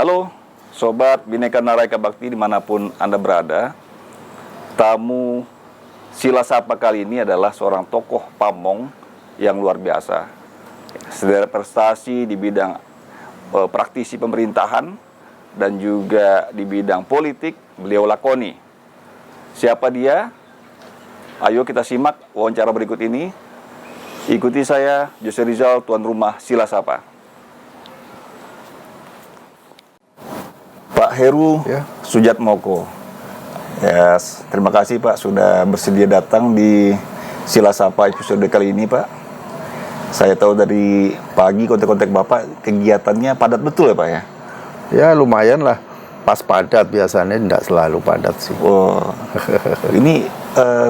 Halo, Sobat Bhinneka Naraika Bakti dimanapun Anda berada. Tamu Sila Sapa kali ini adalah seorang tokoh pamong yang luar biasa. Sederet prestasi di bidang praktisi pemerintahan dan juga di bidang politik beliau lakoni. Siapa dia? Ayo kita simak wawancara berikut ini. Ikuti saya, Jose Rizal, tuan rumah Sila Sapa. Pak Heru Sujatmoko. Yes, terima kasih Pak sudah bersedia datang di Sila Sapa episode kali ini Pak. Saya tahu dari pagi kontak-kontak Bapak kegiatannya padat betul ya Pak ya? Ya lumayan lah, pas padat biasanya, tidak selalu padat sih. Oh, ini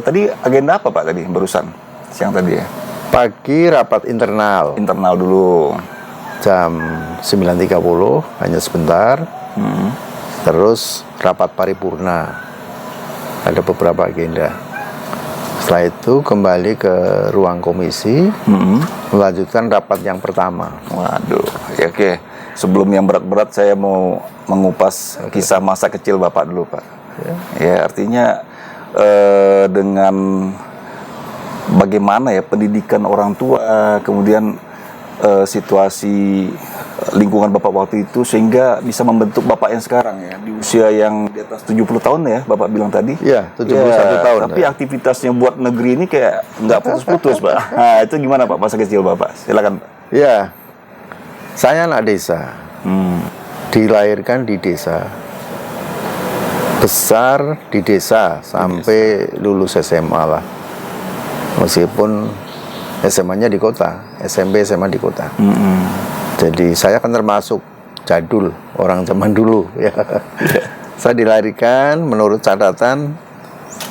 tadi agenda apa Pak tadi barusan siang tadi ya? Pagi rapat internal. Internal dulu. Jam 9.30, hanya sebentar. Terus rapat paripurna. Ada beberapa agenda. Setelah itu kembali ke ruang komisi, melanjutkan rapat yang pertama. Waduh, ya, oke. Sebelum yang berat-berat saya mau mengupas kisah masa kecil Bapak dulu Pak. Ya, artinya dengan bagaimana ya pendidikan orang tua, kemudian situasi lingkungan Bapak waktu itu sehingga bisa membentuk Bapak yang sekarang ya, di usia yang di atas 70 tahun ya Bapak bilang tadi. Iya, 71 tahun. Tapi aktivitasnya buat negeri ini kayak nggak putus-putus Pak. Nah, itu gimana Pak masa kecil Bapak? Silakan Pak. Ya, saya anak desa. Dilahirkan di desa. Besar di desa sampai lulus SMA lah. Meskipun SMA-nya di kota, SMP, SMA di kota. Jadi saya kan termasuk jadul, orang zaman dulu ya. Saya dilahirkan menurut catatan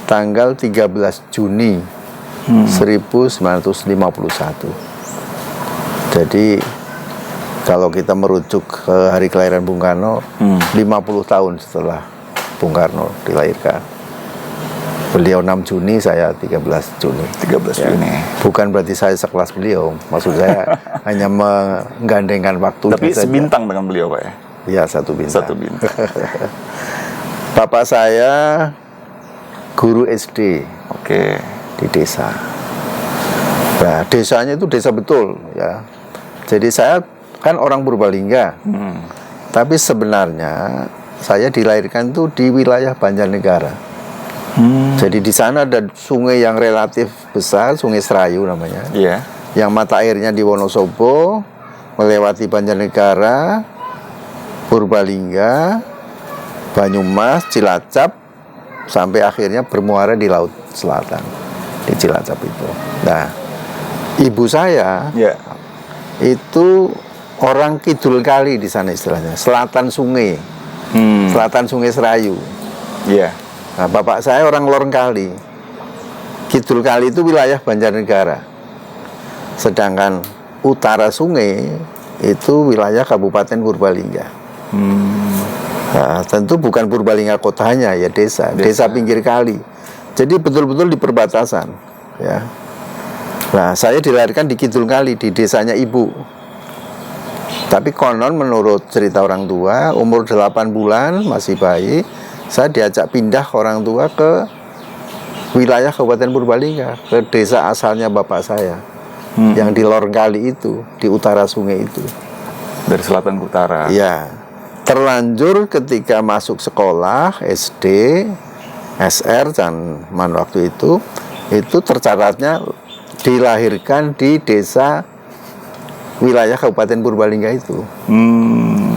tanggal 13 Juni 1951. Jadi kalau kita merujuk ke hari kelahiran Bung Karno, 50 tahun setelah Bung Karno dilahirkan. Beliau 6 Juni, saya 13 Juni. 13 Juni. Bukan berarti saya sekelas beliau. Maksud saya hanya menggandengkan waktu. Tapi sebintang dengan beliau Pak ya? Iya, satu bintang. Satu bintang. Bapak saya guru SD. Oke. Di desa. Nah, desanya itu desa betul ya. Jadi saya kan orang Purbalingga. Tapi sebenarnya saya dilahirkan itu di wilayah Banjarnegara. Jadi di sana ada sungai yang relatif besar, Sungai Serayu namanya. Iya. Yang mata airnya di Wonosobo, melewati Banjarnegara, Purbalingga, Banyumas, Cilacap, sampai akhirnya bermuara di Laut Selatan, di Cilacap itu. Nah, ibu saya itu orang kidul kali di sana istilahnya, selatan sungai, selatan Sungai Serayu. Iya. Nah, bapak saya orang lor kali. Kidul kali itu wilayah Banjarnegara. Sedangkan utara sungai itu wilayah Kabupaten Purbalingga. Nah, tentu bukan Purbalingga kotanya ya, desa pinggir kali. Jadi betul-betul di perbatasan ya. Nah, saya dilahirkan di kidul kali, di desanya ibu. Tapi konon menurut cerita orang tua, umur 8 bulan masih bayi, saya diajak pindah orang tua ke wilayah Kabupaten Purbalingga, ke desa asalnya bapak saya, yang di lor kali itu, di utara sungai itu. Dari selatan ke utara. Ya, terlanjur ketika masuk sekolah SD, SR dan waktu itu tercatatnya dilahirkan di desa wilayah Kabupaten Purbalingga itu.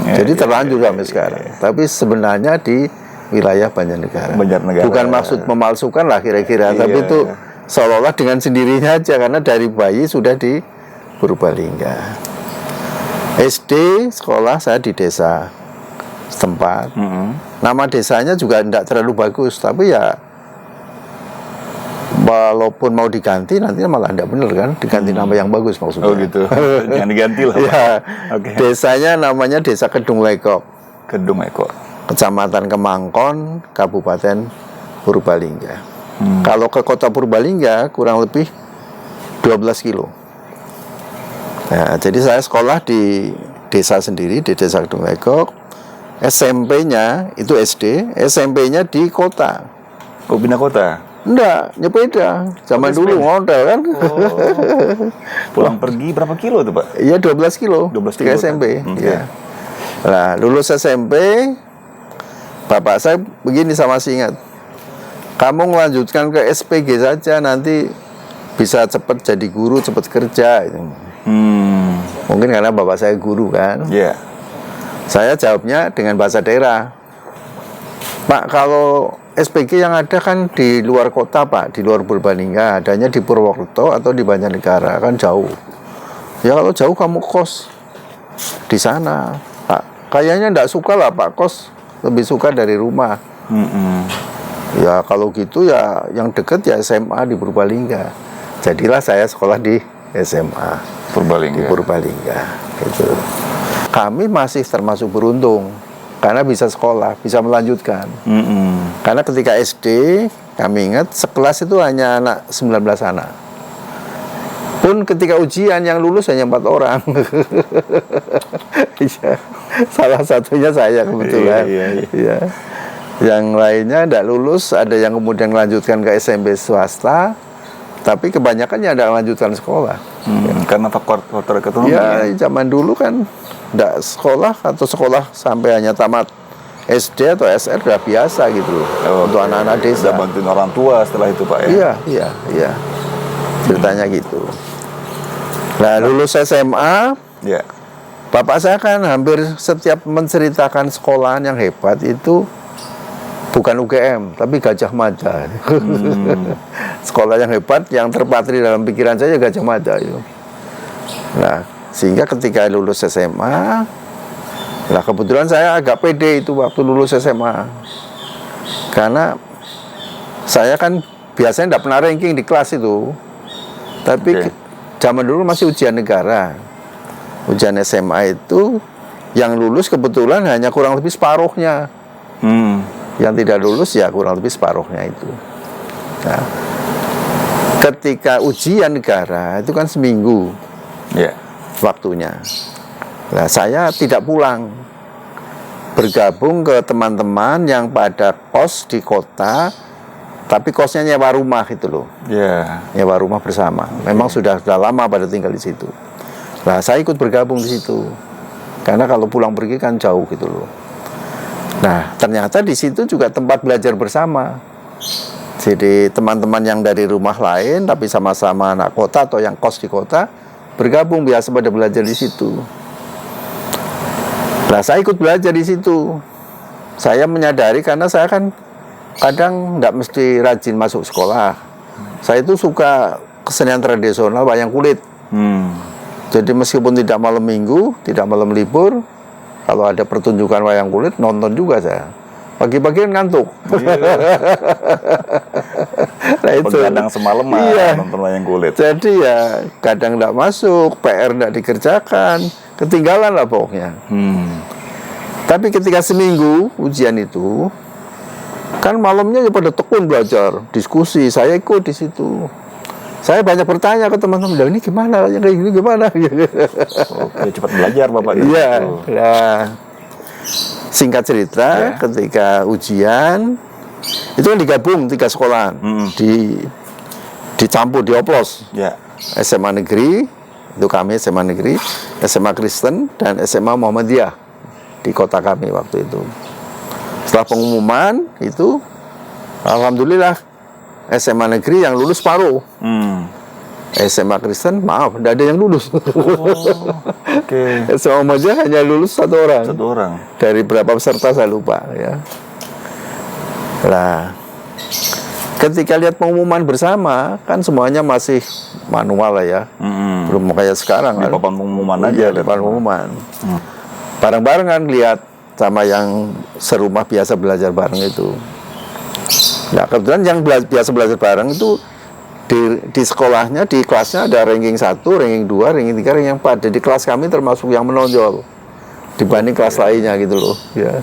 Jadi terlanjur sampai sekarang. Tapi sebenarnya di wilayah Banjarnegara. Bukan maksud memalsukan lah kira-kira, tapi itu seolah-olah dengan sendirinya aja, karena dari bayi sudah di Purbalingga. SD sekolah saya di desa setempat. Nama desanya juga tidak terlalu bagus, tapi ya walaupun mau diganti nantinya malah tidak benar kan, diganti nama yang bagus maksudnya. Oh gitu. Jangan diganti lah. Ya, desanya namanya Desa Kedung Lekok. Kedung Lekok. Kecamatan Kemangkon, Kabupaten Purbalingga. Kalau ke kota Purbalingga kurang lebih 12 kilo. Nah, jadi saya sekolah di desa sendiri, di Desa Kedung Lekok. SMP-nya itu SD, SMP-nya di kota. Oh, pindah kota. Enggak, nyepeda. Zaman dulu ngontel kan. Pulang pergi berapa kilo tuh, Pak? Iya 12 kilo. 12 ke kilo SMP. kan? Iya. Nah, lulus SMP, bapak saya begini sama singkat. Kamu melanjutkan ke SPG saja, nanti bisa cepat jadi guru, cepat kerja. Mungkin karena bapak saya guru kan. Iya. Saya jawabnya dengan bahasa daerah. Pak, kalau SPG yang ada kan di luar kota, Pak, di luar Purbalingga, adanya di Purwokerto atau di Banjarnegara, kan jauh. Ya kalau jauh kamu kos di sana, Pak. Kayaknya enggak suka lah Pak kos, lebih suka dari rumah. Ya kalau gitu ya yang deket ya SMA di Purbalingga. Jadilah saya sekolah di SMA Purbalingga. di Purbalingga. Gitu. Kami masih termasuk beruntung karena bisa sekolah, bisa melanjutkan. Karena ketika SD, kami ingat sekelas itu hanya anak 19 anak. Pun ketika ujian yang lulus hanya 4 orang. Iya. Salah satunya saya kebetulan. Iya. Yang lainnya tidak lulus, ada yang kemudian melanjutkan ke SMP swasta, tapi kebanyakan yang tidak melanjutkan sekolah. Karena faktor ekonomi. Ya, zaman dulu kan tidak sekolah atau sekolah sampai hanya tamat SD atau SR sudah biasa gitu loh. Untuk anak-anak desa. Sudah bantuin orang tua setelah itu, Pak ya? Iya. Ceritanya gitu. Nah, lulus SMA, Iya. bapak saya kan hampir setiap menceritakan sekolahan yang hebat itu bukan UGM, tapi Gajah Mada. Sekolah yang hebat, yang terpatri dalam pikiran saya Gajah Mada itu. Nah, sehingga ketika lulus SMA, nah kebetulan saya agak pede itu waktu lulus SMA. Karena saya kan biasanya tidak pernah ranking di kelas itu. Tapi zaman dulu masih ujian negara. Ujian SMA itu yang lulus kebetulan hanya kurang lebih separuhnya. Yang tidak lulus ya kurang lebih separuhnya itu. Nah, ketika ujian negara itu kan seminggu waktunya. Nah, saya tidak pulang, bergabung ke teman-teman yang pada kos di kota, tapi kosnya nyewa rumah itu loh. Nyewa rumah bersama. Memang sudah lama pada tinggal di situ. Nah, saya ikut bergabung di situ. Karena kalau pulang pergi kan jauh gitu loh. Nah, ternyata di situ juga tempat belajar bersama. Jadi teman-teman yang dari rumah lain tapi sama-sama anak kota atau yang kos di kota bergabung biasa pada belajar di situ. Nah, saya ikut belajar di situ. Saya menyadari karena saya kan kadang tidak mesti rajin masuk sekolah. Saya itu suka kesenian tradisional wayang kulit. Jadi meskipun tidak malam minggu, tidak malam libur, kalau ada pertunjukan wayang kulit nonton juga saya. Pagi-pagi ngantuk. Nah itu. Kadang semalam nonton wayang kulit. Jadi ya kadang tidak masuk, PR tidak dikerjakan, ketinggalan lah pokoknya. Tapi ketika seminggu ujian itu, kan malamnya ya pada tekun belajar, diskusi, saya ikut di situ. Saya banyak bertanya ke teman-teman, ini gimana, yang kayak gini gimana? Oke, cepat belajar Bapak. Iya. Nah, singkat cerita, ketika ujian itu kan digabung 3 sekolah, dicampur, dioplos. SMA negeri, itu kami SMA negeri, SMA Kristen dan SMA Muhammadiyah di kota kami waktu itu. Setelah pengumuman itu, alhamdulillah SMA negeri yang lulus paruh. SMA Kristen, maaf, tidak ada yang lulus. SMA Muhammadiyah hanya lulus 1 orang. 1 orang. Dari berapa peserta saya lupa ya. Nah, ketika lihat pengumuman bersama, kan semuanya masih manual lah ya. Belum kayak sekarang di kan. papan pengumuman aja. Di papan pengumuman. Bareng-bareng kan lihat sama yang serumah biasa belajar bareng itu. Nah, kebetulan yang biasa belajar bareng itu di sekolahnya, di kelasnya ada ranking 1, ranking 2, ranking 3, ranking 4. Jadi kelas kami termasuk yang menonjol dibanding kelas lainnya gitu loh. Ya.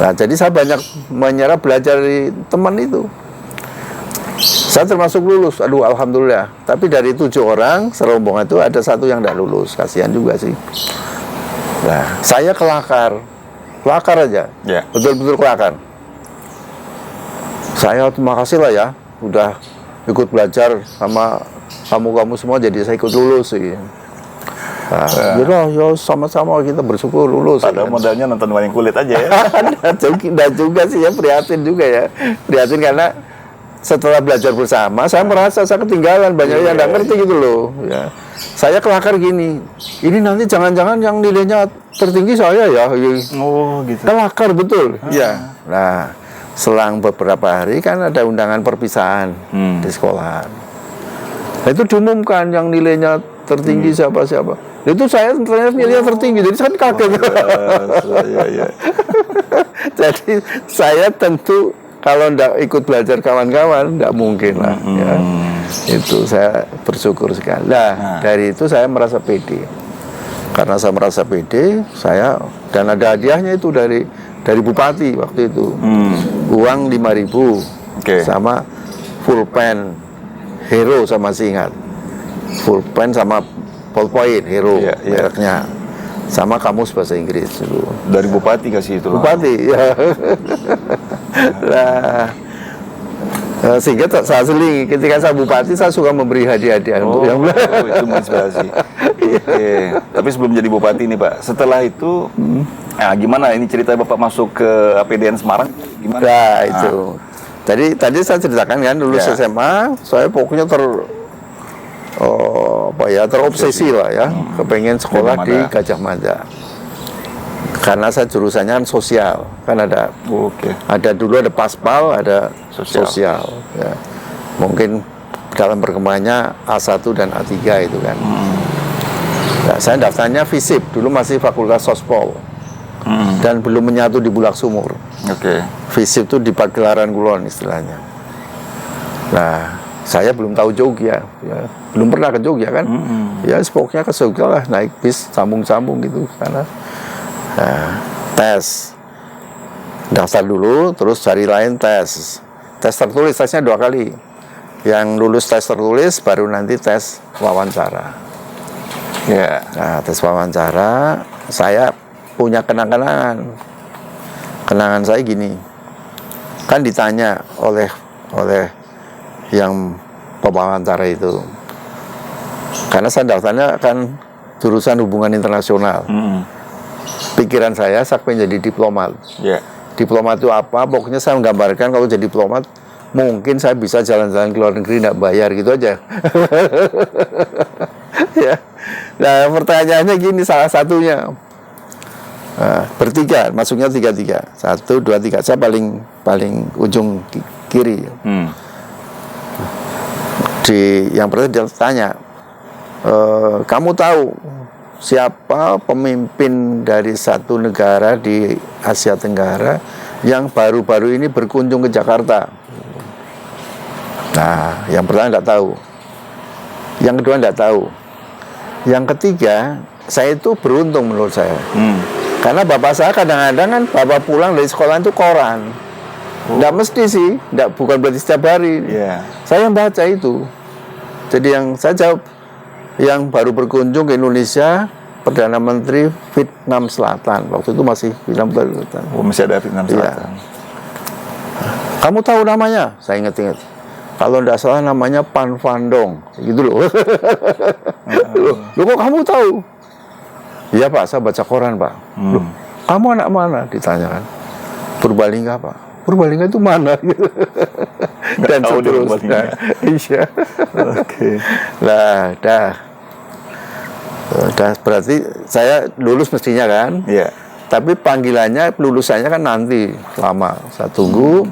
Nah, jadi saya banyak menyerap belajar dari teman itu. Saya termasuk lulus, aduh alhamdulillah. Tapi dari 7 orang serombongan itu ada 1 yang tidak lulus, kasihan juga sih. Nah, saya kelakar kelakar aja, Ya. betul-betul kelakar. Saya terima kasih lah ya, udah ikut belajar sama kamu semua, jadi saya ikut lulus sih. Nah, ya sama-sama kita bersyukur lulus. Padahal modalnya nonton Wayang Kulit aja ya. Dan juga sih ya, prihatin juga ya, prihatin karena setelah belajar bersama, saya merasa saya ketinggalan, banyak yang nggak ngerti gitu loh. Ya, saya kelakar gini, ini nanti jangan-jangan yang nilainya tertinggi saya ya. Oh gitu. Kelakar betul. Ya. Nah, selang beberapa hari kan ada undangan perpisahan di sekolahan. Nah, itu diumumkan yang nilainya tertinggi siapa-siapa. Itu saya ternyata nilainya tertinggi, jadi saya kaget. Iya. Jadi saya tentu kalau ndak ikut belajar kawan-kawan, ndak mungkin lah. Ya. Itu saya bersyukur sekali. Nah, dari itu saya merasa pede. Karena saya merasa pede, dan ada hadiahnya itu dari bupati waktu itu. Uang 5.000 sama full pen Hero, sama masih ingat. Full pen sama ballpoint Hero mereknya. Sama kamus bahasa Inggris dulu. Dari bupati kasih itu. Bupati, ya. Nah, sehingga saya seling ketika saya bupati, saya suka memberi hadiah-hadiah untuk yang itu menginspirasi. Tapi sebelum jadi bupati nih Pak, setelah itu gimana ini cerita Bapak masuk ke APDN Semarang gimana? Nah, itu. Tadi saya ceritakan kan lulus SMA, saya pokoknya terobsesi lah ya, kepengen sekolah di Gajah Mada. Karena saya jurusannya kan sosial, kan ada dulu ada Paspal, ada sosial ya. Mungkin dalam perkembangannya A1 dan A3 itu kan. Nah, saya daftarnya FISIP, dulu masih Fakultas Sospol. Dan belum menyatu di Bulak Sumur. FISIP itu di Pagelaran Kulon istilahnya. Nah, saya belum tahu Jogja ya. Belum pernah ke Jogja kan. Ya pokoknya ke Jogja lah, naik bis sambung-sambung gitu karena tes, daftar dulu, terus cari lain tes tertulis, tesnya 2 kali. Yang lulus tes tertulis baru nanti tes wawancara. Nah, tes wawancara saya punya kenangan saya gini, kan ditanya oleh yang pewawancara itu, karena saya daftarnya kan jurusan hubungan internasional. Pikiran saya pengen jadi diplomat. Diplomat itu apa? Pokoknya saya menggambarkan kalau jadi diplomat mungkin saya bisa jalan-jalan ke luar negeri nggak bayar gitu aja. Ya. Nah, pertanyaannya gini, salah satunya bertiga, masuknya 3-3, 1, 2, 3. Saya paling ujung kiri. Yang pertama dia tanya, kamu tahu siapa pemimpin dari satu negara di Asia Tenggara yang baru-baru ini berkunjung ke Jakarta? Nah, yang pertama tidak tahu, yang kedua tidak tahu, yang ketiga saya itu beruntung menurut saya. Karena bapak saya kadang-kadang kan bapak pulang dari sekolah itu koran. Tidak mesti sih, bukan berarti setiap hari. Saya yang baca itu. Jadi yang saya jawab, yang baru berkunjung ke Indonesia, Perdana Menteri Vietnam Selatan. Waktu itu masih Vietnam Selatan. Masih ada Vietnam Selatan. Kamu tahu namanya? Saya ingat-ingat. Kalau tidak salah namanya Pan Van Dong. Gitu loh. Loh kok kamu tahu? Iya Pak, saya baca koran Pak. Loh, kamu anak mana? Ditanyakan. Purbalingga Pak. Purbalingga itu mana? Dan seterusnya. Iya. Nah, dah berarti saya lulus mestinya kan? Tapi panggilannya, lulusannya kan nanti lama. Saya tunggu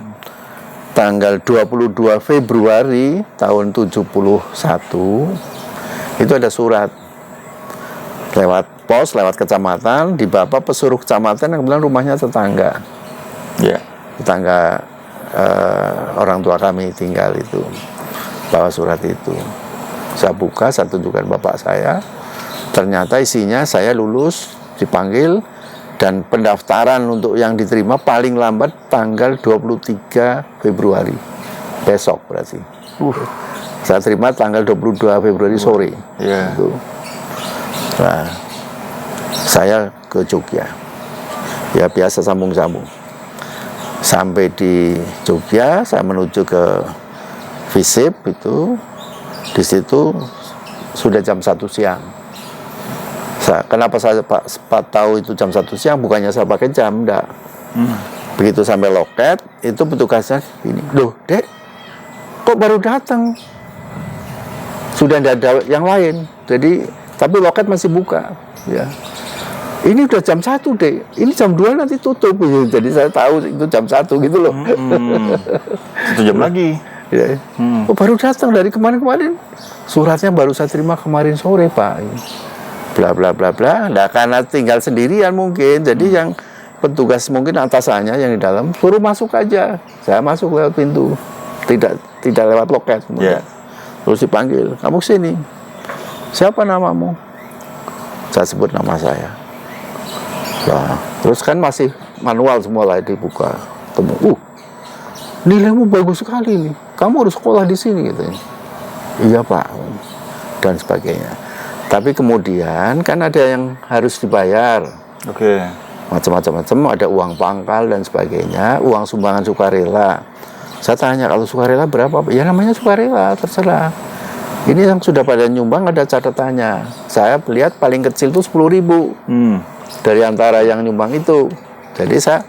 tanggal 22 Februari tahun 71 itu ada surat lewat pos, lewat kecamatan, di bapak pesuruh kecamatan yang kebetulan rumahnya tetangga. Tetangga orang tua kami tinggal itu, bawa surat itu. Saya buka, saya tunjukkan bapak saya. Ternyata isinya saya lulus, dipanggil, dan pendaftaran untuk yang diterima paling lambat tanggal 23 Februari. Besok berarti. Saya terima tanggal 22 Februari sore. Gitu. Nah, saya ke Jogja. Ya biasa sambung-sambung. Sampai di Jogja, saya menuju ke Visip itu. Di situ sudah jam 1 siang. Kenapa saya tahu itu jam 1 siang? Bukannya saya pakai jam, enggak. Begitu sampai loket, itu petugasnya ini, loh dek, kok baru datang? Sudah tidak ada yang lain. Jadi, tapi loket masih buka. Ya. Ini udah jam 1 dek, ini jam 2 nanti tutup. Jadi saya tahu itu jam 1 gitu loh. 1 jam lagi. Ya. Oh, baru datang dari kemarin-kemarin. Suratnya baru saya terima kemarin sore Pak. Bla bla bla bla. Nah, karena tinggal sendirian mungkin, jadi yang petugas mungkin atasannya yang di dalam suruh masuk aja. Saya masuk lewat pintu, tidak lewat loket. Yeah. Terus dipanggil, kamu sini. Siapa namamu? Saya sebut nama saya. Nah, terus kan masih manual semua lah dibuka. Temu, nilaimu bagus sekali nih. Kamu harus sekolah di sini gitu. Iya Pak, dan sebagainya. Tapi kemudian kan ada yang harus dibayar. Oke. Macam-macam, ada uang pangkal dan sebagainya, uang sumbangan sukarela. Saya tanya, kalau sukarela berapa? Ya namanya sukarela, terserah. Ini yang sudah pada nyumbang ada catatannya. Saya lihat paling kecil itu 10.000 dari antara yang nyumbang itu. Jadi saya,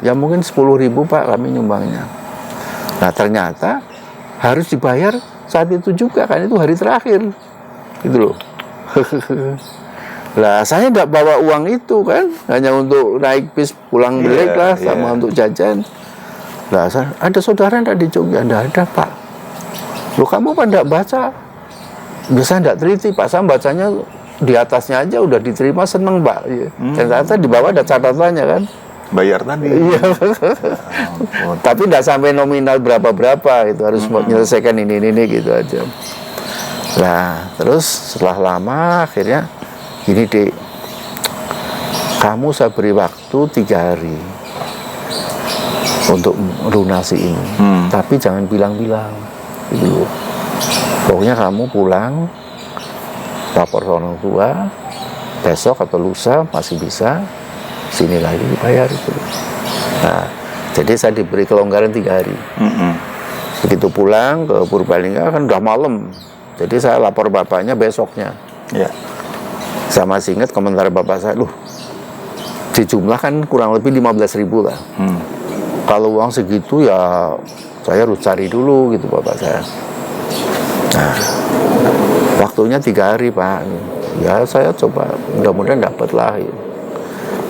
ya mungkin 10.000 Pak kami nyumbangnya. Nah ternyata harus dibayar saat itu juga, kan itu hari terakhir. Gitu loh. Lah saya nggak bawa uang itu kan, hanya untuk naik bis pulang balik lah, sama untuk jajan. Lah ada saudara nggak di Jogja? Nggak ada Pak. Loh kamu apa nggak baca? Bisa nggak teliti Pak, saya bacanya di atasnya aja udah diterima, seneng Pak. Ternyata di bawah ada catatannya kan. Bayar tadi. Iya. Tapi nggak sampai nominal berapa itu harus menyelesaikan ini gitu aja. Nah, terus setelah lama akhirnya gini dek, kamu saya beri waktu 3 hari untuk melunasi ini, tapi jangan bilang-bilang gitu. Pokoknya kamu pulang, lapor ke orang tua, besok atau lusa masih bisa, sini lagi dibayar itu. Nah, jadi saya diberi kelonggaran 3 hari. Begitu pulang ke Purbalingga kan udah malam. Jadi saya lapor bapaknya besoknya. Ya. Saya masih ingat komentar bapak saya, di jumlah kan kurang lebih 15.000 lah. Kalau uang segitu ya saya harus cari dulu gitu bapak saya. Nah, waktunya 3 hari Pak. Ya saya coba, mudah-mudahan dapat lah.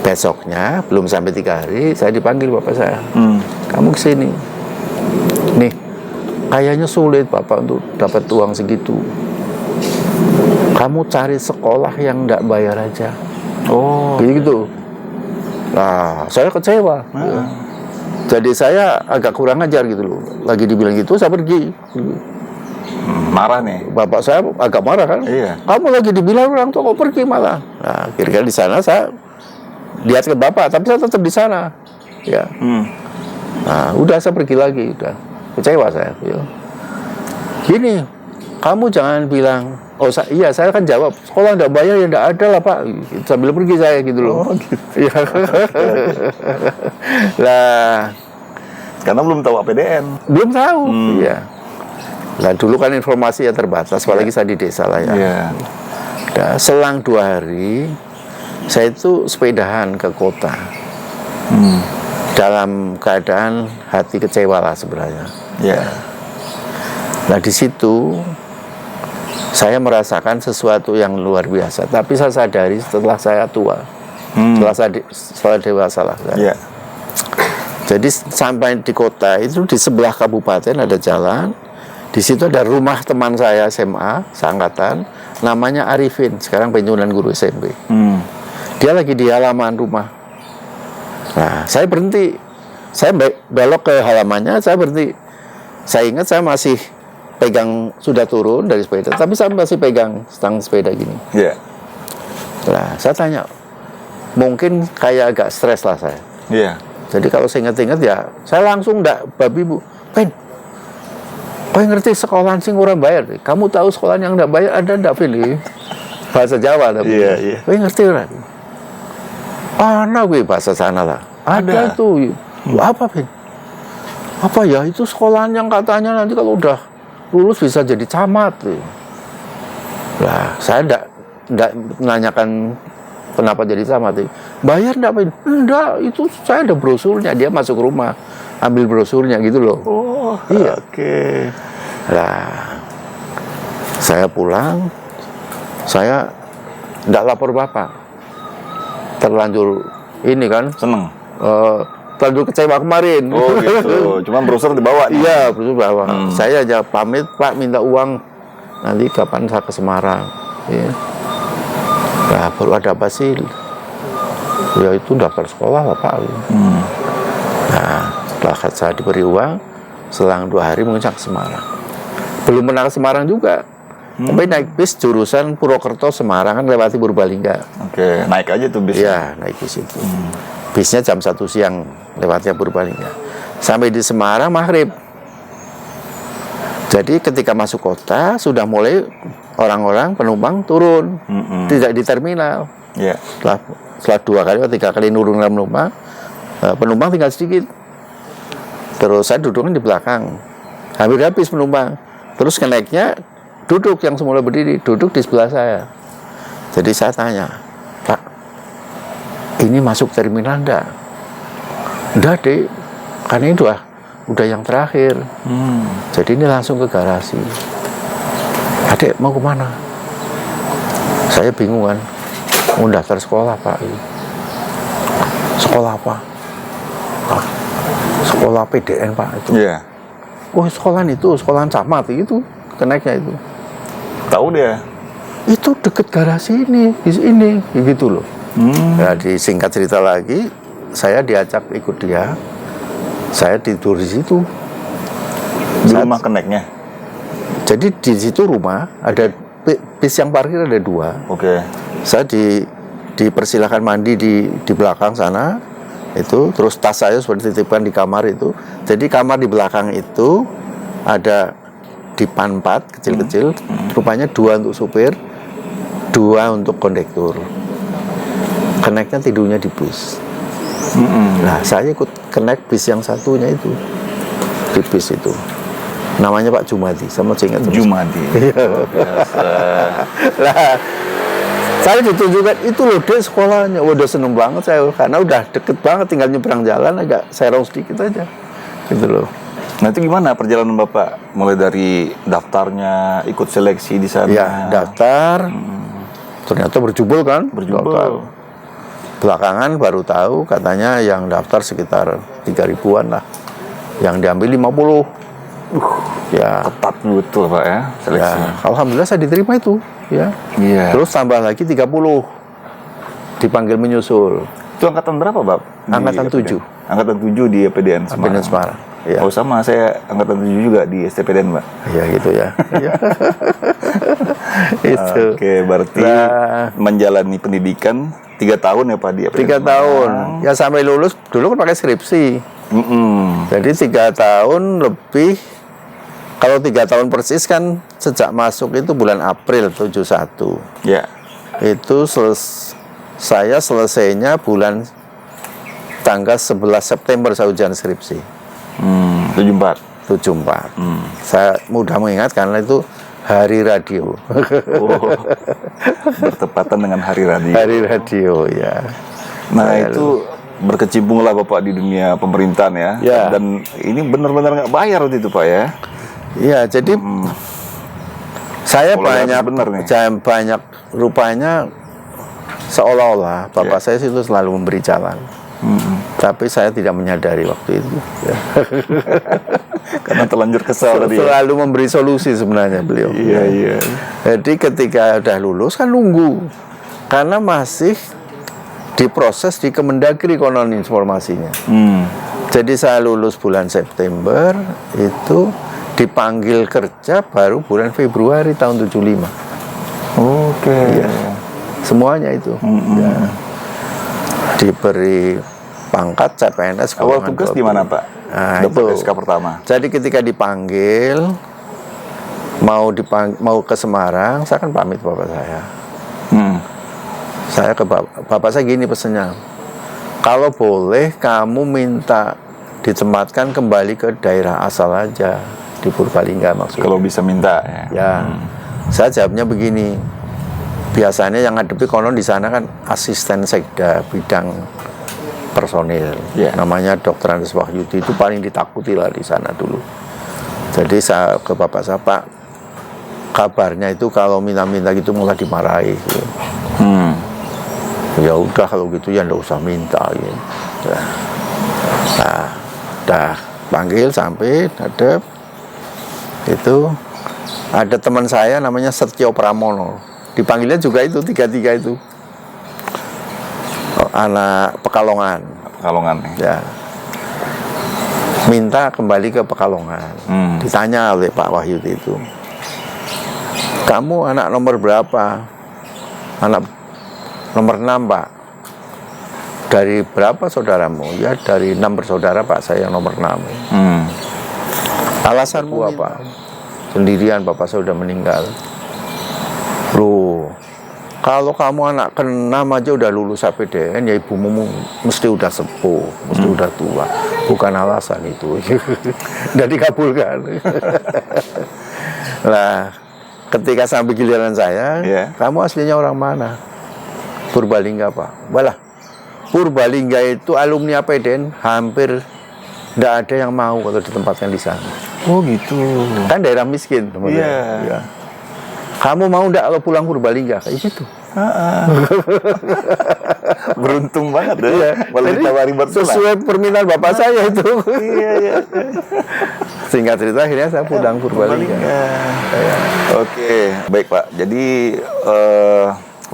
Besoknya belum sampai 3 hari saya dipanggil bapak saya. Kamu kesini. Nih, kayaknya sulit Bapak untuk dapat uang segitu. Kamu cari sekolah yang enggak bayar aja. Oh, gitu. Nah, saya kecewa. Jadi saya agak kurang ajar gitu loh. Lagi dibilang gitu, saya pergi. Marah nih. Bapak saya agak marah kan. Iya. Kamu lagi dibilang orang tua kok pergi malah. Nah, kira-kira di sana saya lihat ke bapak, tapi saya tetap di sana. Ya. Nah, udah saya pergi lagi, udah. Kecewa saya. Ya. Gini, kamu jangan bilang, iya saya kan jawab, sekolah nggak bayar ya nggak ada lah Pak. Sambil pergi saya gitu loh. Oh gitu. Lah, karena belum tahu APDN. belum tahu. Iya. Lah dulu kan informasi ya terbatas, apalagi saya di desa lah ya. Nah, selang 2 hari, saya itu sepedahan ke kota. Dalam keadaan hati kecewa lah sebenarnya. Nah di situ saya merasakan sesuatu yang luar biasa. Tapi saya sadari setelah saya tua, setelah dewasa lah. Jadi sampai di kota itu di sebelah kabupaten ada jalan. Di situ ada rumah teman saya SMA, seangkatan, namanya Arifin. Sekarang pensiunan guru SMP. Dia lagi di halaman rumah. Nah, saya berhenti. Saya belok ke halamannya, saya berhenti. Saya ingat saya masih pegang, sudah turun dari sepeda, tapi saya masih pegang stang sepeda gini. Nah, saya tanya, mungkin kayak agak stres lah saya. Jadi kalau saya ingat-ingat ya, saya langsung babi bu, Pen, kau ngerti sekolahan sing orang bayar? Kamu tahu sekolahan yang nggak bayar ada nggak Pen? Bahasa Jawa tapi. Kau ngerti orang? Ana gue bahasa sana lah. Ada itu. Apa, Ben? Apa ya? Itu sekolahan yang katanya nanti kalau udah lulus bisa jadi camat. Lah, saya enggak menanyakan kenapa jadi camat. Bayar enggak, Ben? Enggak, itu saya ada brosurnya. Dia masuk rumah, ambil brosurnya gitu loh. Oh, iya. Oke. Lah, saya pulang, saya enggak lapor bapak. Terlanjur ini kan, Seneng. terlanjur kecewa kemarin. Oh gitu. Cuma brosur dibawa nih. Iya, brosur bawa. Saya aja pamit, Pak, minta uang. Nanti kapan saya ke Semarang. Ya. Nah, baru ada apa sih? Ya itu daftar sekolah lah, Pak. Nah, setelah saya diberi uang, selang 2 hari mungkin saya ke Semarang. Belum pernah ke Semarang juga. Tapi naik bis jurusan Purwokerto Semarang kan lewati Purbalingga. Oke, naik aja tuh bis. Iya, naik bis itu. Bisnya jam 1 siang lewatnya Purbalingga. Sampai di Semarang maghrib. Jadi ketika masuk kota sudah mulai orang-orang penumpang turun, tidak di terminal. Iya. Setelah 2 kali atau 3 kali nurun penumpang, penumpang tinggal sedikit. Terus saya duduknya di belakang, hampir habis penumpang. Terus kenaiknya duduk yang semula berdiri, duduk di sebelah saya. Jadi saya tanya, Pak, ini masuk terminal enggak? Enggak, Dek, karena ini udah yang terakhir. Jadi ini langsung ke garasi. Adek mau kemana? Saya bingung kan, mau daftar sekolah, Pak. Sekolah apa? Sekolah PDN, Pak, itu. Iya. Oh, sekolahan itu, sekolahan camat itu, kenaiknya itu. Tahu dia. Itu deket garasi ini, gitu loh. Nah, disingkat cerita lagi, saya diajak ikut dia. Saya tidur di situ. Di rumah kenaiknya. Jadi di situ rumah ada bis yang parkir ada 2. Oke. Saya dipersilakan mandi di belakang sana. Itu terus tas saya sudah dititipkan di kamar itu. Jadi kamar di belakang itu ada dipan 4 kecil-kecil, rupanya 2 untuk supir, 2 untuk kondektur. Kenaiknya tidurnya di bis. Nah, saya ikut kenaik bis yang satunya itu, di bis itu. Namanya Pak Jumadi, sama ingat. Jumadi. Lah, saya ditunjukkan itu loh deh sekolahnya. Udah seneng banget saya, karena udah deket banget, tinggal nyebrang jalan agak serong sedikit aja, gitu loh. Nah itu gimana perjalanan Bapak? Mulai dari daftarnya, ikut seleksi di sana? Ya, daftar. Ternyata berjubel kan? Berjubel. Belakangan baru tahu katanya yang daftar sekitar 3.000-an lah. Yang diambil 50. Ya. Ketat betul Pak ya seleksinya. Ya, alhamdulillah saya diterima itu. Ya. Iya. Terus tambah lagi 30. Dipanggil menyusul. Itu angkatan berapa Pak? Angkatan 7. Angkatan 7 di PDN Semarang. PDN Semarang. Ya. Oh sama, saya angkatan 7 juga di STPDN Pak. Ya gitu ya. Itu. Oke, berarti menjalani pendidikan 3 tahun ya Pak di PDN 3 tahun. Ya sampai lulus, dulu kan pakai skripsi. Jadi 3 tahun lebih. Kalau 3 tahun persis kan sejak masuk itu bulan April 71. Ya. Itu saya selesainya bulan tanggal 11 September saya ujian skripsi. 74. Saya mudah mengingat karena itu hari radio. Oh, bertepatan dengan hari radio. Hari radio ya. Nah itu berkecimpunglah Bapak di dunia pemerintahan ya. Ya. Dan ini benar-benar nggak bayar waktu itu Pak ya. Iya, jadi saya banyak rupanya seolah-olah Bapak saya itu selalu memberi jalan. Tapi saya tidak menyadari waktu itu. Ya. Karena terlanjur kesal tadi. Selalu memberi solusi sebenarnya beliau. Iya. Jadi ketika udah lulus kan nunggu. Karena masih diproses di Kemendagri konon informasinya. Jadi saya lulus bulan September, itu dipanggil kerja baru bulan Februari tahun 75. Oke. Ya. Semuanya itu. Ya. Diberi pangkat CPNS. Awal tugas di mana Pak? Nah, dapat itu SK pertama. Jadi ketika dipanggil mau ke Semarang, saya kan pamit bapak saya. Saya ke bapak saya gini pesennya, Kalau boleh kamu minta ditempatkan kembali ke daerah asal aja di Purbalingga maksudnya. Kalau bisa minta ya. Ya, saya jawabnya begini. Biasanya yang ngadepi konon di sana kan asisten sekda bidang personil. Yeah. Namanya Dr. Andes Wahyudi, itu paling ditakuti lah di sana dulu. Jadi saya ke bapak saya, Pak, kabarnya itu kalau minta-minta gitu malah dimarahi. Gitu. Ya udah kalau gitu ya nggak usah minta. Gitu. Nah, udah panggil sampai hadap. Itu ada teman saya namanya Setyo Pramono, dipanggilnya juga itu tiga-tiga itu anak Pekalongan. Ya, minta kembali ke Pekalongan. Ditanya oleh Pak Wahyudi itu, kamu anak nomor berapa? Anak nomor 6, Pak. Dari berapa saudaramu? Ya dari 6 bersaudara, Pak, saya yang nomor 6. Alasanmu apa? Sendirian, bapak saya sudah meninggal. Loh, kalau kamu anak ke-6 aja udah lulus APDN, ya ibumu mesti udah sepuh, mesti udah tua. Bukan alasan itu. Udah dikabulkan. Nah, ketika sampai giliran saya, kamu aslinya orang mana? Purbalingga, Pak. Walah, Purbalingga itu alumni APDN hampir tidak ada yang mau kalau ditempatkan di sana. Oh gitu. Kan daerah miskin, teman-teman. Ya. Kamu mau enggak kalau pulang Purbalingga kayak gitu? Beruntung banget ya. Malah ditawari bertulang. Sesuai permintaan bapak saya itu. Iya. Singkat cerita akhirnya saya pulang Purbalingga. Oke, baik Pak. Jadi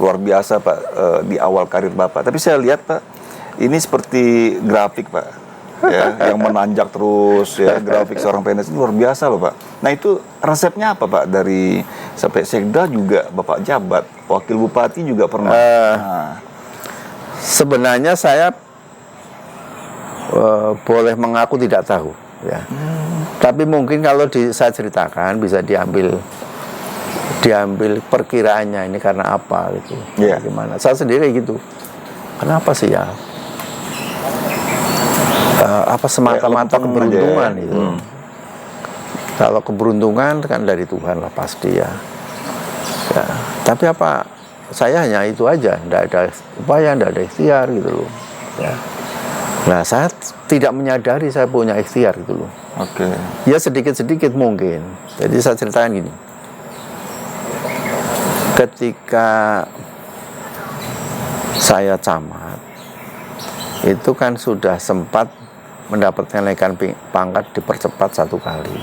luar biasa Pak di awal karir Bapak. Tapi saya lihat Pak, ini seperti grafik Pak. Ya, yang menanjak terus ya, grafik seorang PNS itu luar biasa loh Pak. Nah itu resepnya apa Pak? Dari sampai sekda juga Bapak jabat, wakil bupati juga pernah. Sebenarnya saya boleh mengaku tidak tahu ya. Tapi mungkin kalau saya ceritakan bisa diambil perkiraannya ini karena apa gitu. Gimana? Saya sendiri gitu. Kenapa sih ya? Apa semata-mata keberuntungan itu. Kalau keberuntungan kan dari Tuhan lah pasti ya. Tapi apa, saya hanya itu aja, tidak ada upaya, tidak ada ikhtiar gitu loh ya. Nah saya tidak menyadari saya punya ikhtiar gitu loh. Ya sedikit-sedikit mungkin. Jadi saya ceritakan gini, ketika saya camat itu kan sudah sempat mendapatkan kenaikan pangkat dipercepat 1 kali.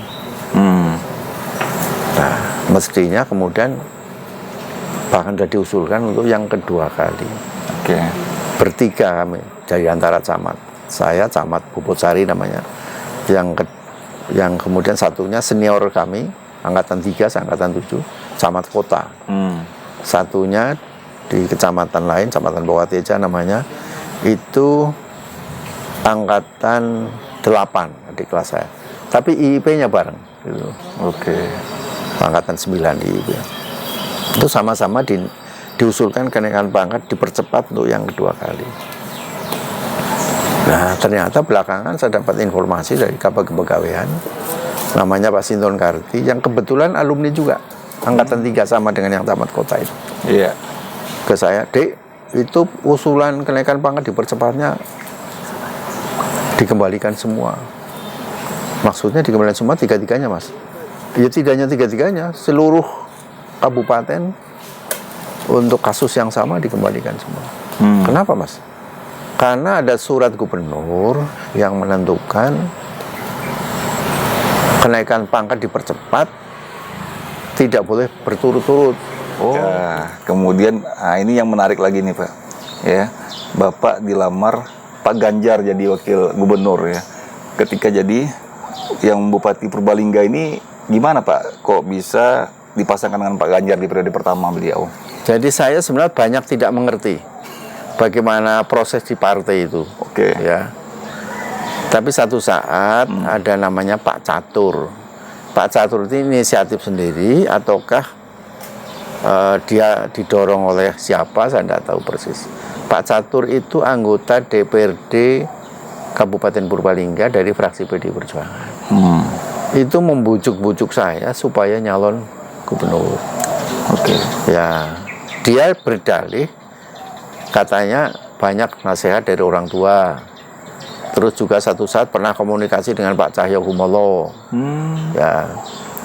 Nah, mestinya kemudian bahkan sudah diusulkan untuk yang kedua kali. Bertiga kami dari antara camat. Saya camat Puputsari namanya. Yang kemudian satunya senior kami, angkatan 3, angkatan 7, camat kota. Satunya di kecamatan lain, Kecamatan Bokateja namanya, itu angkatan 8 di kelas saya. Tapi IIP-nya bareng gitu. Angkatan 9 IIP. Itu sama-sama diusulkan kenaikan pangkat dipercepat untuk yang kedua kali. Nah, ternyata belakangan saya dapat informasi dari Kabag Kepegawaian, namanya Pak Sinton Karti, yang kebetulan alumni juga angkatan 3 sama dengan yang tamat kota itu. Ke saya, Dek, itu usulan kenaikan pangkat dipercepatnya dikembalikan semua. Maksudnya dikembalikan semua tiga-tiganya, Mas? Ya tidak hanya tiga-tiganya, seluruh kabupaten untuk kasus yang sama dikembalikan semua. Kenapa, Mas? Karena ada surat gubernur yang menentukan kenaikan pangkat dipercepat, tidak boleh berturut-turut. Kemudian ini yang menarik lagi nih Pak. Ya, Bapak dilamar Pak Ganjar jadi wakil gubernur ya. Ketika jadi yang Bupati Purbalingga ini gimana Pak? Kok bisa dipasangkan dengan Pak Ganjar di periode pertama beliau? Jadi saya sebenarnya banyak tidak mengerti bagaimana proses di partai itu. Ya. Tapi satu saat ada namanya Pak Catur. Pak Catur itu inisiatif sendiri ataukah dia didorong oleh siapa saya tidak tahu persis. Pak Catur itu anggota DPRD Kabupaten Purbalingga dari fraksi PDI Perjuangan. Itu membujuk-bujuk saya supaya nyalon gubernur. Oke. Ya, dia berdalih katanya banyak nasihat dari orang tua. Terus juga satu saat pernah komunikasi dengan Pak Cahyokumolo. Ya,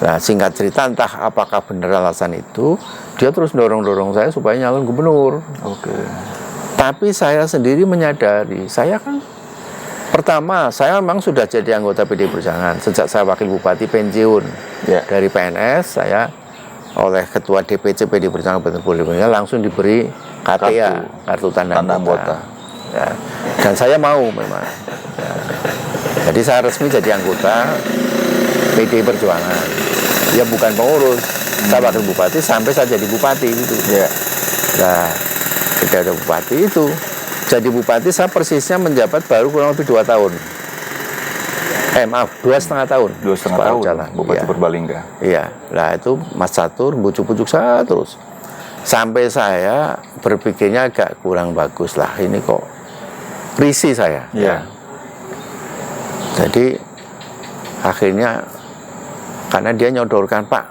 nah singkat cerita entah apakah benar alasan itu, dia terus dorong-dorong saya supaya nyalon gubernur. Oke. Tapi saya sendiri menyadari, saya kan pertama saya memang sudah jadi anggota PDI Perjuangan sejak saya wakil bupati pensiun. Ya. Dari PNS saya oleh ketua DPC PDI Perjuangan Kabupaten Purbalingga langsung diberi KTA, kartu tanda anggota. Ya. Dan saya mau memang. Ya. Jadi saya resmi jadi anggota PDI Perjuangan. Ya bukan pengurus. Saya wakil bupati sampai saya jadi bupati gitu. Ya. Nah, ketika ada bupati itu, jadi bupati saya persisnya menjabat baru kurang lebih 2 tahun. Maaf, 2,5 tahun. 2,5 tahun jalan. Bupati Ya. Purbalingga. Iya, nah itu Mas Catur bujuk-bujuk saya terus. Sampai saya berpikirnya agak kurang bagus lah, ini kok risih saya. Iya. Jadi akhirnya karena dia nyodorkan, Pak,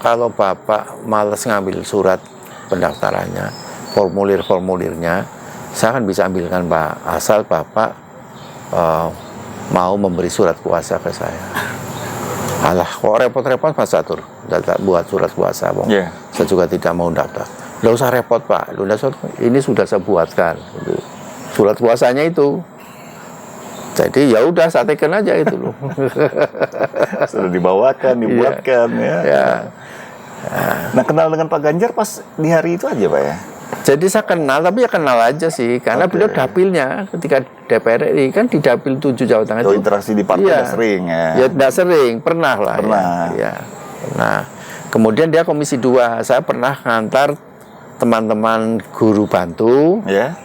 kalau Bapak males ngambil surat pendaftarannya, formulir-formulirnya, saya kan bisa ambilkan Pak, asal Bapak mau memberi surat kuasa ke saya. Alah, kok repot-repot Mas Catur buat surat kuasa, Bang. Yeah. Saya juga tidak mau daftar. Nggak usah repot Pak, ini sudah saya buatkan. Surat kuasanya itu. Jadi ya udah saya teken aja itu loh. Sudah dibawakan, dibuatkan ya. Ya. Nah, kenal dengan Pak Ganjar pas di hari itu aja Pak ya? Jadi saya kenal, tapi ya kenal aja sih, karena beliau dapilnya ketika DPR RI kan di dapil 7 Jawa Tengah Kalau itu. interaksi di partai nggak sering ya? Ya tidak sering, pernah lah. Pernah. Ya. Nah, kemudian dia komisi 2, saya pernah ngantar teman-teman guru bantu, ya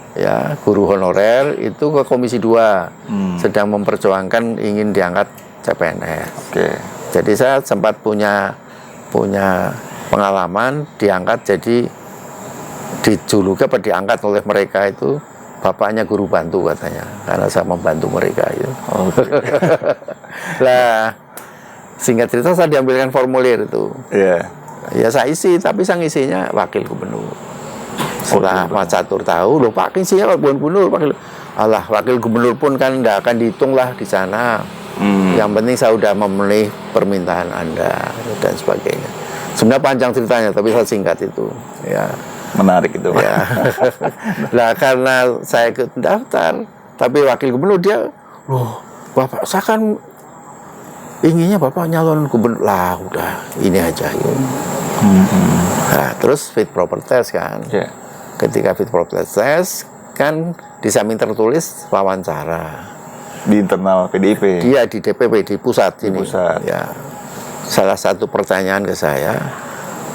guru honorer itu ke komisi 2, sedang memperjuangkan ingin diangkat CPNS. Oke. Jadi saya sempat punya pengalaman diangkat, jadi dijuluki apa diangkat oleh mereka itu bapaknya guru bantu katanya, karena saya membantu mereka itu. Lah singkat cerita saya diambilkan formulir itu. Ya saya isi, tapi saya ngisinya wakil gubernur. Setelah Mas Catur tahu, loh Pak isinya wakil gubernur, alah wakil gubernur pun kan tidak akan dihitung lah di sana. Yang penting saya sudah memenuhi permintaan Anda dan sebagainya. Sebenarnya panjang ceritanya, tapi saya singkat itu. Ya. Menarik itu Pak. Ya. Nah karena saya ikut daftar, tapi wakil gubernur dia, loh Bapak saya kan inginnya Bapak nyalon gubernur lah, udah ini aja. Ya. Nah, terus fit proper test kan. Ketika fit proper test kan di samping tertulis wawancara di internal PDIP. Dia di DPP di pusat ini. Pusat. Ya. Salah satu pertanyaan ke saya,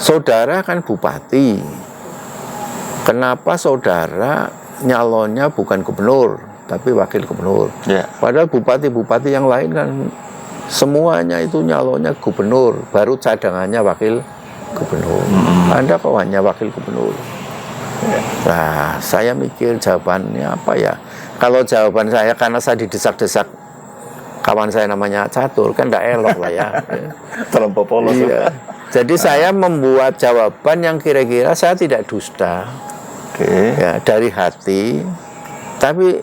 saudara kan bupati, kenapa saudara nyalonnya bukan gubernur tapi wakil gubernur? Padahal bupati-bupati yang lain kan semuanya itu nyalonnya gubernur, baru cadangannya wakil gubernur. Anda kok hanya wakil gubernur? Nah, saya mikir jawabannya apa ya? Kalau jawaban saya, karena saya didesak-desak kawan saya namanya Catur, kan tidak elok lah ya. Terlampau polos. Iya. Jadi saya membuat jawaban yang kira-kira saya tidak dusta. Ya, dari hati, tapi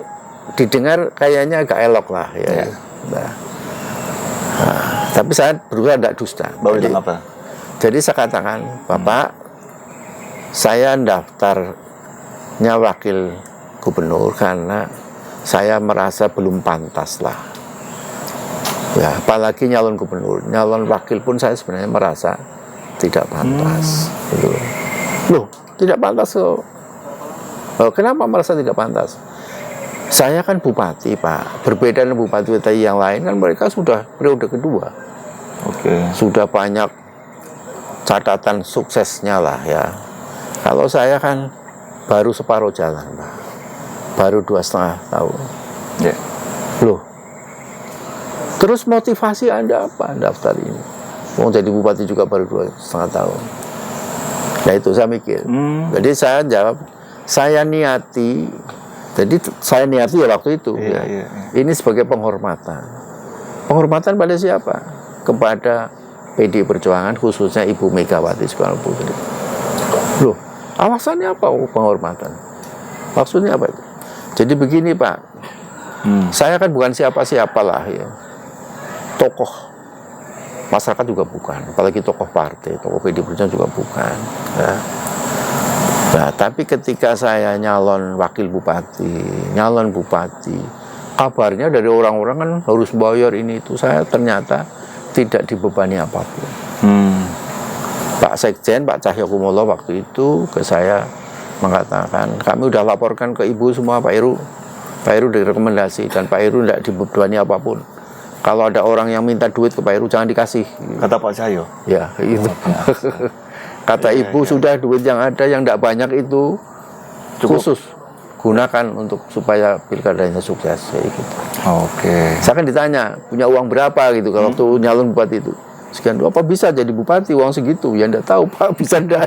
didengar kayaknya agak elok lah ya. Nah, tapi saya berusaha tidak dusta. Jadi saya katakan, Bapak, saya daftarnya wakil gubernur karena saya merasa belum pantas lah. Ya, apalagi nyalon gubernur, nyalon wakil pun saya sebenarnya merasa tidak pantas. Gitu. Loh, tidak pantas kok. Oh, kenapa merasa tidak pantas? Saya kan bupati Pak, berbeda dengan bupati-bupati yang lain kan mereka sudah periode kedua. Sudah banyak catatan suksesnya lah ya. Kalau saya kan baru separuh jalan Pak, baru 2,5 tahun. Loh, terus motivasi Anda apa daftar ini? Mau jadi bupati juga baru 2,5 tahun. Ya itu saya mikir. Jadi saya jawab, saya niati. Jadi saya niati ya waktu itu. Iya, ya. iya. Ini sebagai penghormatan. Penghormatan pada siapa? Kepada PDI Perjuangan, khususnya Ibu Megawati Soekarno Putri. Loh, alasannya apa? Oh, penghormatan. Maksudnya apa itu? Jadi begini Pak, saya kan bukan siapa-siapa lah ya. Tokoh masyarakat juga bukan, apalagi tokoh partai, tokoh PDI Perjuangan juga bukan. Ya. Nah, tapi ketika saya nyalon wakil bupati, nyalon bupati, kabarnya dari orang-orang kan harus bayar ini itu. Saya ternyata tidak dibebani apapun. Pak Sekjen, Pak Cahyokumolo waktu itu ke saya mengatakan, kami udah laporkan ke Ibu semua Pak Heru. Pak Heru direkomendasi dan Pak Heru tidak dibebani apapun. Kalau ada orang yang minta duit ke Pak Heru jangan dikasih. Kata Pak Cahyo. Ya, itu. Kata Ibu sudah duit yang ada yang tidak banyak itu Cukup. khusus gunakan untuk supaya pilkadanya sukses kayak gitu. Oke. Saya kan ditanya punya uang berapa gitu kalau waktu nyalon bupati itu. Sekian, apa bisa jadi bupati uang segitu? Ya enggak tahu Pak, bisa enggak?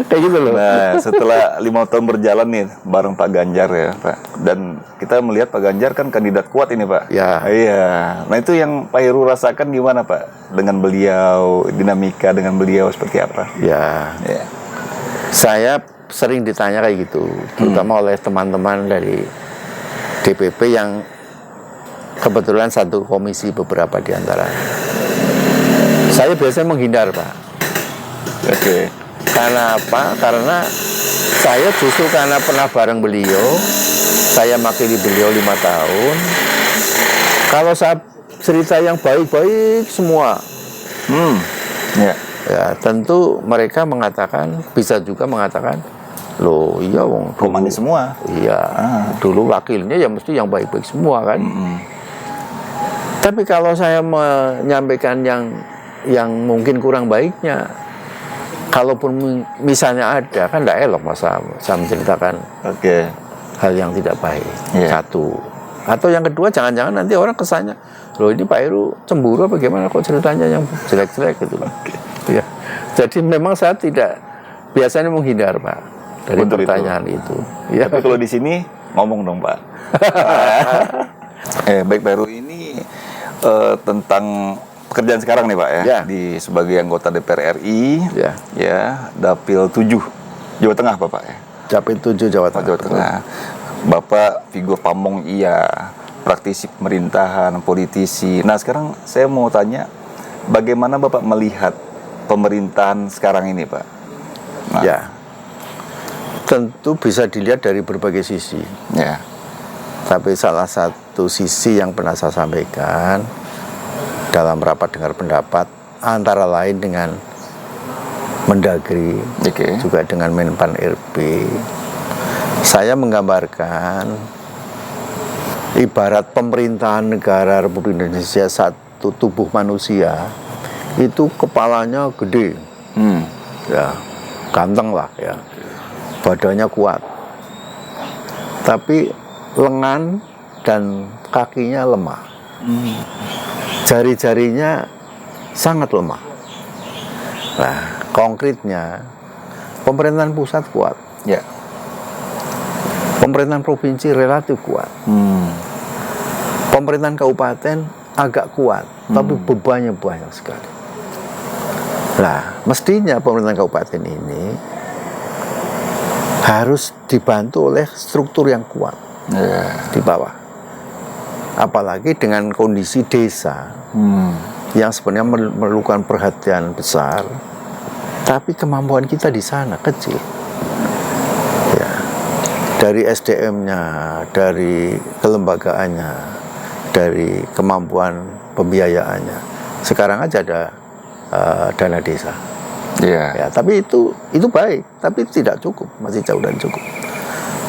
Kayak gitu loh. Nah, setelah 5 tahun berjalan nih bareng Pak Ganjar ya Pak, dan kita melihat Pak Ganjar kan kandidat kuat ini Pak. Ya. Iya. Nah itu yang Pak Heru rasakan gimana Pak? Dengan beliau, dinamika dengan beliau seperti apa? Ya, Ya. saya sering ditanya kayak gitu, terutama oleh teman-teman dari DPP yang kebetulan satu komisi beberapa di antara. Saya biasanya menghindar Pak. Oke. Karena apa? Karena saya justru karena pernah bareng beliau, saya makili beliau 5 tahun. Kalau saya cerita yang baik-baik semua, Ya. ya tentu mereka mengatakan, bisa juga mengatakan, loh iya wong dulu, Manis semua. iya dulu wakilnya ya mesti yang baik-baik semua kan. Tapi kalau saya menyampaikan yang mungkin kurang baiknya, kalaupun misalnya ada, kan tidak elok masa saya menceritakan Oke. hal yang tidak baik. Iya. Satu. Atau yang kedua, jangan-jangan nanti orang kesannya, loh ini Pak Heru cemburu apa gimana kok ceritanya yang jelek-jelek gitu loh. Ya. Jadi memang saya tidak biasanya menghindar Pak dari Untuk pertanyaan itu. Ya. Tapi kalau di sini ngomong dong Pak. Baik Pak Heru, ini tentang pekerjaan sekarang nih Pak ya, Ya. di sebagai anggota DPR RI, Ya. ya, Dapil 7 Jawa Tengah Bapak ya. Dapil 7 Jawa Tengah. Jawa Tengah. Bapak figur pamong iya, praktisi pemerintahan, politisi. Nah sekarang saya mau tanya, bagaimana Bapak melihat pemerintahan sekarang ini Pak? Nah, Ya. Tentu bisa dilihat dari berbagai sisi. ya. Tapi salah satu sisi yang pernah saya sampaikan dalam rapat dengar pendapat, antara lain dengan Mendagri, Oke. juga dengan Menpan RB, saya menggambarkan ibarat pemerintahan negara Republik Indonesia satu tubuh manusia itu kepalanya gede, ya ganteng lah ya, badannya kuat, tapi lengan dan kakinya lemah, jari-jarinya sangat lemah. Nah, konkretnya pemerintahan pusat kuat, Ya. pemerintahan provinsi relatif kuat, pemerintahan kabupaten agak kuat, tapi bebannya banyak sekali. Nah, mestinya pemerintahan kabupaten ini harus dibantu oleh struktur yang kuat di bawah. Apalagi dengan kondisi desa yang sebenarnya memerlukan perhatian besar, tapi kemampuan kita di sana kecil. Ya. Dari SDM-nya, dari kelembagaannya, dari kemampuan pembiayaannya. Sekarang aja ada dana desa. Ya, tapi itu baik, tapi tidak cukup, masih jauh dari cukup.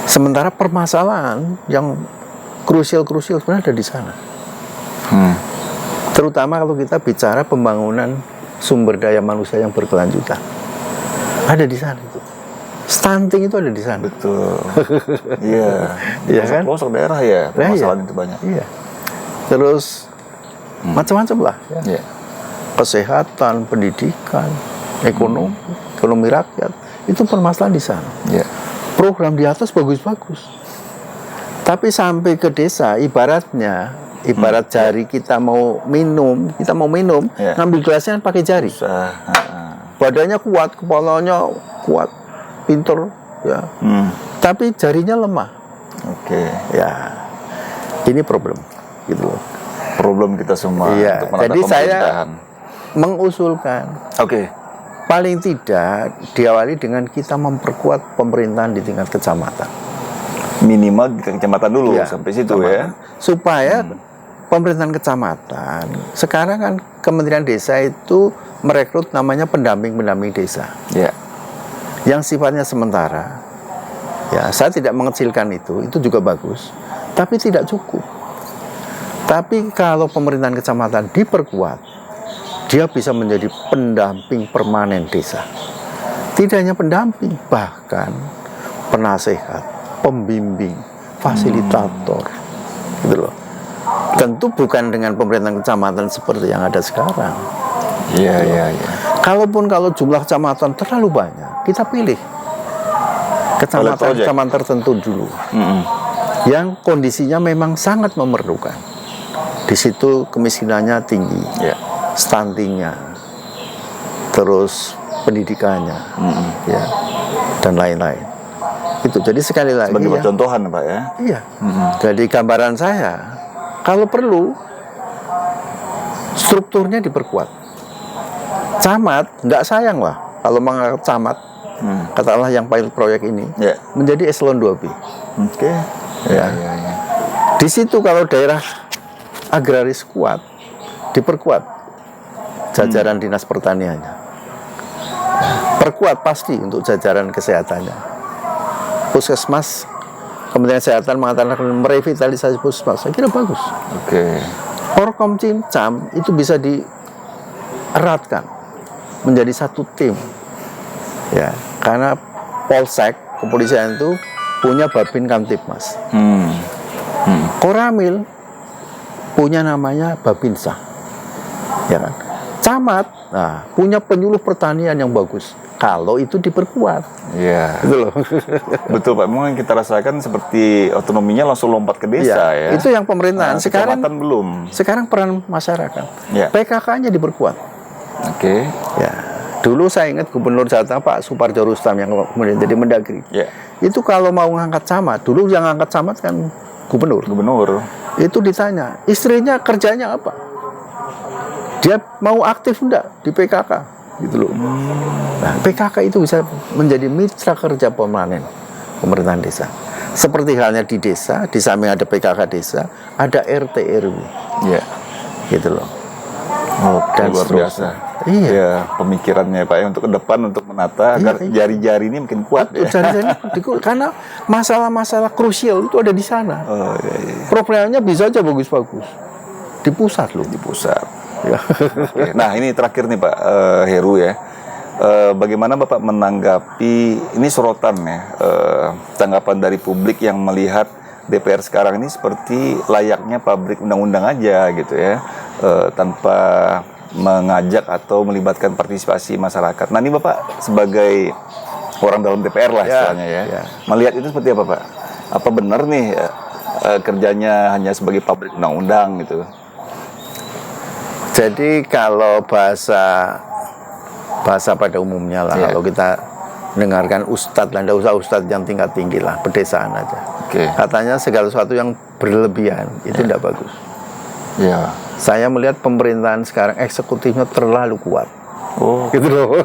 Sementara permasalahan yang krusial sebenarnya ada di sana. Terutama kalau kita bicara pembangunan sumber daya manusia yang berkelanjutan, ada di sana itu. Stunting itu ada di sana. Betul. Iya. Iya kan? Pelosok daerah ya, permasalahan itu banyak. Iya. Terus macam-macam lah. Ya. Iya. Kesehatan, pendidikan, ekonomi rakyat. Itu permasalahan di sana. Ya. Program di atas bagus-bagus, tapi sampai ke desa ibarat jari kita mau minum, Ya. ngambil gelasnya pakai jari. Badannya kuat, kepalanya kuat, pinter, ya. Tapi jarinya lemah. Oke. Ya, ini problem, gitu loh. Problem kita semua. Iya. Untuk menata Jadi saya pemerintahan. mengusulkan, Oke. paling tidak diawali dengan kita memperkuat pemerintahan di tingkat kecamatan. Minimal di kecamatan dulu Ya, sampai situ kecamatan. ya. Supaya pemerintahan kecamatan, sekarang kan Kementerian Desa itu merekrut namanya pendamping-pendamping desa. Ya. Yang sifatnya sementara. Ya, saya tidak mengecilkan itu juga bagus, tapi tidak cukup. Tapi kalau pemerintahan kecamatan diperkuat, dia bisa menjadi pendamping permanen desa. Tidak hanya pendamping, bahkan penasehat, pembimbing, fasilitator, gitu loh. Tentu bukan dengan pemerintahan kecamatan seperti yang ada sekarang. Iya. Kalau jumlah kecamatan terlalu banyak, kita pilih kecamatan tertentu dulu, yang kondisinya memang sangat memerlukan. Di situ kemiskinannya tinggi, Ya. stuntingnya, terus pendidikannya, ya, dan lain-lain. Itu jadi sekali lagi Sebagai ya, percontohan Pak ya. iya. Jadi gambaran saya, kalau perlu strukturnya diperkuat. Camat, nggak sayang lah kalau mengangkat camat, katakanlah yang pilot proyek ini, Ya. menjadi eselon 2B. Oke. Ya. Di situ kalau daerah agraris kuat, diperkuat jajaran dinas pertaniannya. Perkuat pasti untuk jajaran kesehatannya. Puskesmas, Kementerian Kesehatan mengatakan merevitalisasi puskesmas, saya kira bagus. Oke. Porkom Cincam itu bisa dieratkan menjadi satu tim, ya, karena Polsek kepolisian itu punya Babin Kamtipmas. Koramil punya namanya Babinsa, ya kan. Camat, nah, punya penyuluh pertanian yang bagus. Kalau itu diperkuat, Iya. gitu loh. Betul Pak. Memang yang kita rasakan seperti otonominya langsung lompat ke desa ya. Itu yang pemerintahan. Nah, kecamatan belum. Sekarang peran masyarakat, Ya. PKK-nya diperkuat. Oke. Ya, dulu saya ingat Gubernur Jateng Pak Suparjo Rustam yang kemudian jadi Mendagri. Ya. Itu kalau mau ngangkat camat, dulu yang ngangkat camat kan gubernur. Itu ditanya, istrinya kerjanya apa? Dia mau aktif enggak di PKK? Gitu loh. Nah, PKK itu bisa menjadi mitra kerja permanen pemerintahan desa. Seperti halnya di desa, di samping ada PKK desa, ada RT RW. Iya. Gitu loh. Oke, Dan luar seterusnya. biasa. Iya. Ya, pemikirannya Pak ya untuk ke depan untuk menata agar jari-jari ini makin kuat ya. Karena masalah-masalah krusial itu ada di sana. Oh, iya. Programnya bisa aja bagus-bagus di pusat loh. Di pusat. Ya. Oke. Nah, ini terakhir nih Pak Heru ya. Bagaimana Bapak menanggapi ini sorotan ya, tanggapan dari publik yang melihat DPR sekarang ini seperti layaknya pabrik undang-undang aja gitu ya, tanpa mengajak atau melibatkan partisipasi masyarakat. Nah, ini Bapak sebagai orang dalam DPR lah istilahnya ya, melihat itu seperti apa Pak? Apa benar nih kerjanya hanya sebagai pabrik undang-undang gitu? Jadi kalau bahasa pada umumnya lah, kalau kita dengarkan ustadz lah, tidak usah ustadz yang tingkat tinggi lah, pedesaan aja. Katanya segala sesuatu yang berlebihan itu tidak bagus. Ya. Saya melihat pemerintahan sekarang eksekutifnya terlalu kuat. Oh, gitu loh.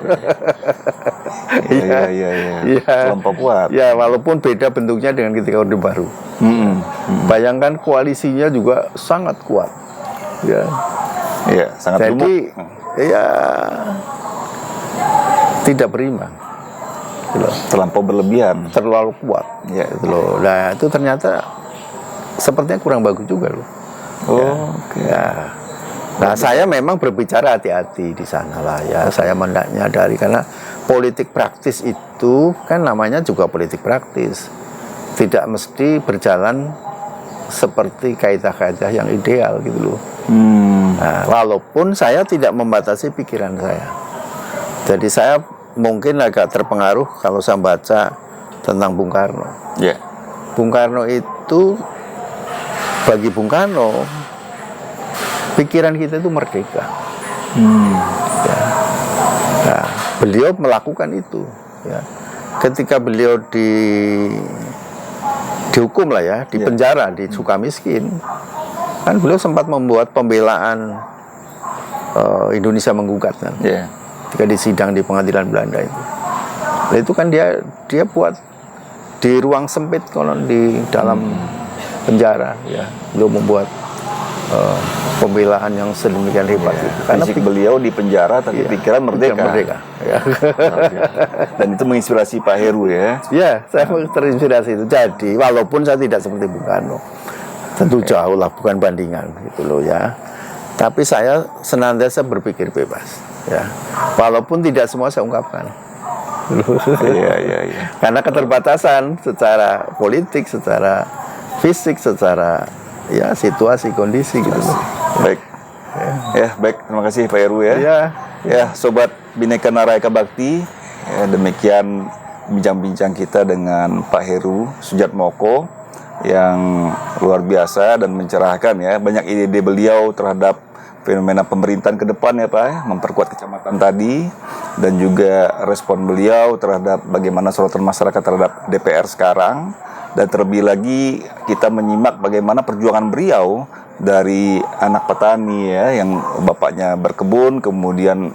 Iya. Terlampau kuat. Ya, walaupun beda bentuknya dengan ketika Orde Baru. Bayangkan koalisinya juga sangat kuat. Ya. Iya, sangat jadi lumuk. ya tidak berimbang. Gitu loh. Terlampau berlebihan. Terlalu kuat. Ya, gitu loh. Nah, itu ternyata sepertinya kurang bagus juga loh. Oke. Ya. Nah, saya memang berbicara hati-hati di sana lah ya. Saya menyadari karena politik praktis itu kan namanya juga politik praktis. Tidak mesti berjalan seperti kaidah-kaidah yang ideal gitu loh. Nah, walaupun saya tidak membatasi pikiran saya. Jadi saya mungkin agak terpengaruh kalau saya baca tentang Bung Karno. Ya. Bung Karno itu, bagi Bung Karno, pikiran kita itu merdeka. Ya. Nah, beliau melakukan itu. Ya. Ketika beliau dihukum lah ya, di penjara, di Sukamiskin, kan beliau sempat membuat pembelaan Indonesia menggugat kan. Ya. Ketika disidang di pengadilan Belanda itu. Nah, itu kan dia buat di ruang sempit konon di dalam penjara ya. Beliau membuat pembelaan yang sedemikian hebat itu. Karena fisik beliau di penjara tapi pikiran merdeka. Ya. Dan itu menginspirasi Pak Heru ya. Ya, saya terinspirasi itu. Jadi walaupun saya tidak seperti Bung Karno, tentu jauh lah, bukan bandingan gitu loh ya. Tapi saya senantiasa berpikir bebas ya. Walaupun tidak semua saya ungkapkan. Iya. Karena keterbatasan secara politik, secara fisik, secara ya situasi, kondisi gitu loh. Baik. Ya, baik. Terima kasih Pak Heru ya. Ya. Ya, sobat Bhinneka Narayaka Bakti, ya, demikian bincang-bincang kita dengan Pak Heru Sujatmoko yang luar biasa dan mencerahkan ya. Banyak ide-ide beliau terhadap fenomena pemerintahan ke depan ya Pak, ya, memperkuat kecamatan tadi, dan juga respon beliau terhadap bagaimana sorotan masyarakat terhadap DPR sekarang, dan terlebih lagi kita menyimak bagaimana perjuangan beliau dari anak petani ya, yang bapaknya berkebun, kemudian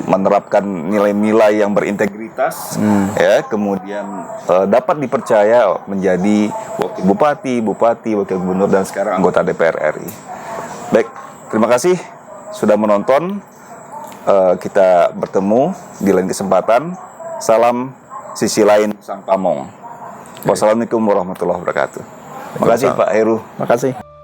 menerapkan nilai-nilai yang berintegritas, ya, kemudian dapat dipercaya menjadi wakil bupati, wakil gubernur, dan sekarang anggota DPR RI. Baik, terima kasih sudah menonton. Kita bertemu di lain kesempatan. Salam sisi lain Sang Pamong. Wassalamualaikum warahmatullahi wabarakatuh. Terima kasih Pak Heru. Terima kasih.